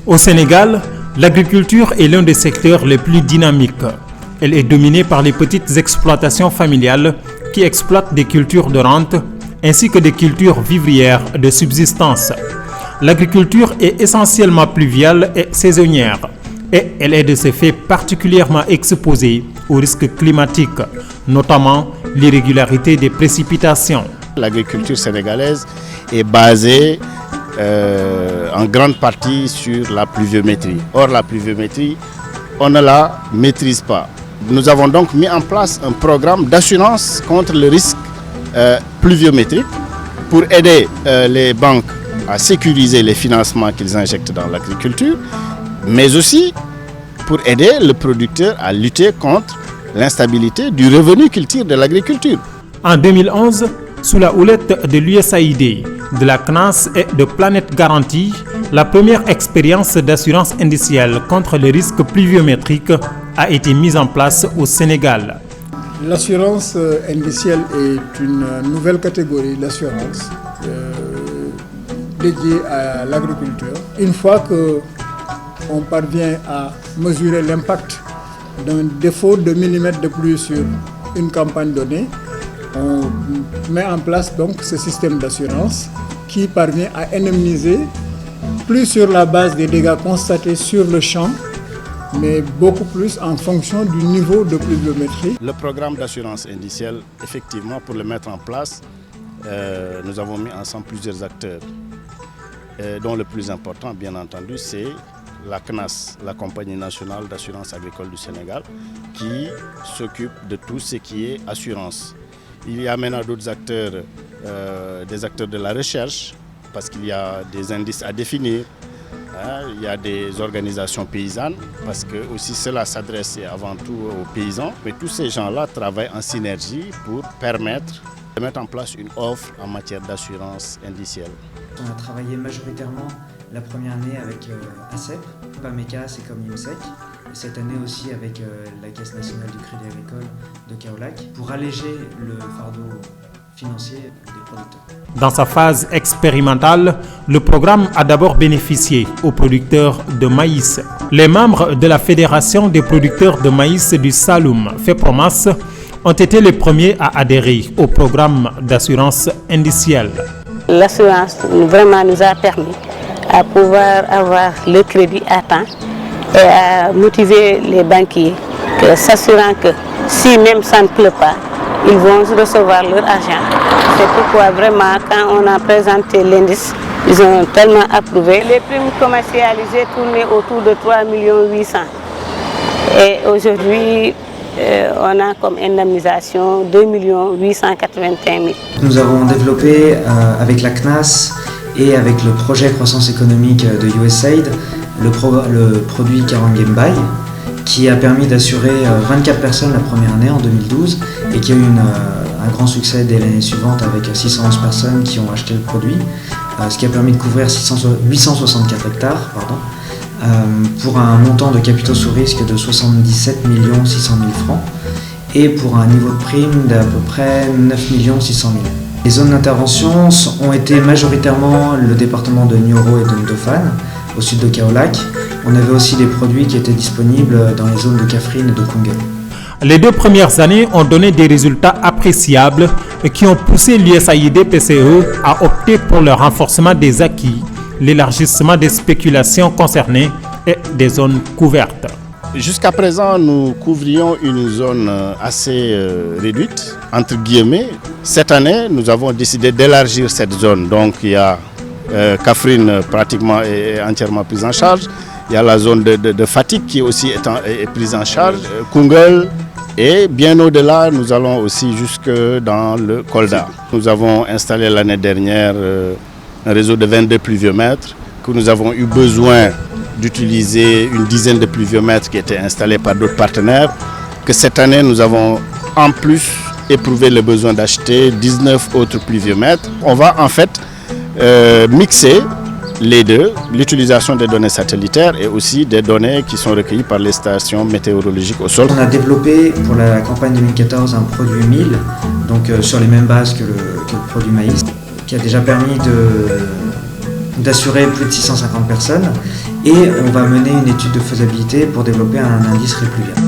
Au Sénégal, l'agriculture est l'un des secteurs les plus dynamiques. Elle est dominée par les petites exploitations familiales qui exploitent des cultures de rente ainsi que des cultures vivrières de subsistance. L'agriculture est essentiellement pluviale et saisonnière et elle est de ce fait particulièrement exposée aux risques climatiques, notamment l'irrégularité des précipitations. L'agriculture sénégalaise est basée en grande partie sur la pluviométrie. Or, la pluviométrie, on ne la maîtrise pas. Nous avons donc mis en place un programme d'assurance contre le risque pluviométrique pour aider les banques à sécuriser les financements qu'ils injectent dans l'agriculture, mais aussi pour aider le producteur à lutter contre l'instabilité du revenu qu'il tire de l'agriculture. En 2011, sous la houlette de l'USAID, de la CNAS et de Planète Garantie, la première expérience d'assurance indicielle contre les risques pluviométriques a été mise en place au Sénégal. L'assurance indicielle est une nouvelle catégorie d'assurance dédiée à l'agriculture. Une fois qu'on parvient à mesurer l'impact d'un défaut de millimètres de pluie sur une campagne donnée, on met en place donc ce système d'assurance qui parvient à indemniser plus sur la base des dégâts constatés sur le champ, mais beaucoup plus en fonction du niveau de pluviométrie. Le programme d'assurance indicielle, effectivement, pour le mettre en place, nous avons mis ensemble plusieurs acteurs, dont le plus important, bien entendu, c'est la CNAS, la Compagnie nationale d'assurance agricole du Sénégal, qui s'occupe de tout ce qui est assurance. Il y a maintenant d'autres acteurs, des acteurs de la recherche, parce qu'il y a des indices à définir. Il y a des organisations paysannes, parce que aussi cela s'adresse avant tout aux paysans. Mais tous ces gens-là travaillent en synergie pour permettre de mettre en place une offre en matière d'assurance indicielle. On a travaillé majoritairement la première année avec ACEP, PAMECAS et comme IMSEC. Et cette année aussi avec la Caisse nationale du Crédit agricole de Kaolack pour alléger le fardeau financier des producteurs. Dans sa phase expérimentale, le programme a d'abord bénéficié aux producteurs de maïs. Les membres de la Fédération des producteurs de maïs du Saloum, FEPROMAS, ont été les premiers à adhérer au programme d'assurance indicielle. L'assurance vraiment nous a permis à pouvoir avoir le crédit à temps et à motiver les banquiers, s'assurant que si même ça ne pleut pas, ils vont recevoir leur argent. C'est pourquoi vraiment quand on a présenté l'indice, ils ont tellement approuvé. Les primes commercialisées tournaient autour de 3 800 000. Et aujourd'hui, on a comme indemnisation 2 881 000. Nous avons développé avec la CNAS et avec le projet croissance économique de USAID le produit Karangem Buy, qui a permis d'assurer 24 personnes la première année en 2012 et qui a eu un grand succès dès l'année suivante avec 611 personnes qui ont acheté le produit, ce qui a permis de couvrir 864 hectares pour un montant de capitaux sous risque de 77 600 000 francs et pour un niveau de prime d'à peu près 9 600 000. Les zones d'intervention ont été majoritairement le département de Nioro et de Ndofane, au sud de Kaolack. On avait aussi des produits qui étaient disponibles dans les zones de Kaffrine et de Koungheul. Les 2 premières années ont donné des résultats appréciables qui ont poussé l'USAID-PCE à opter pour le renforcement des acquis, l'élargissement des spéculations concernées et des zones couvertes. Jusqu'à présent, nous couvrions une zone assez réduite, entre guillemets. Cette année, nous avons décidé d'élargir cette zone. Donc, il y a Kaffrine pratiquement est entièrement prise en charge. Il y a la zone de Fatick qui aussi est prise en charge, Koungheul, et bien au-delà, nous allons aussi jusque dans le Kolda. Nous avons installé l'année dernière un réseau de 22 pluviomètres que nous avons eu besoin d'utiliser une dizaine de pluviomètres qui étaient installés par d'autres partenaires, que cette année nous avons en plus éprouvé le besoin d'acheter 19 autres pluviomètres. On va en fait mixer les deux, l'utilisation des données satellitaires et aussi des données qui sont recueillies par les stations météorologiques au sol. On a développé pour la campagne 2014 un produit 1000, donc sur les mêmes bases que le produit maïs, qui a déjà permis d'assurer plus de 650 personnes et on va mener une étude de faisabilité pour développer un indice répliviable.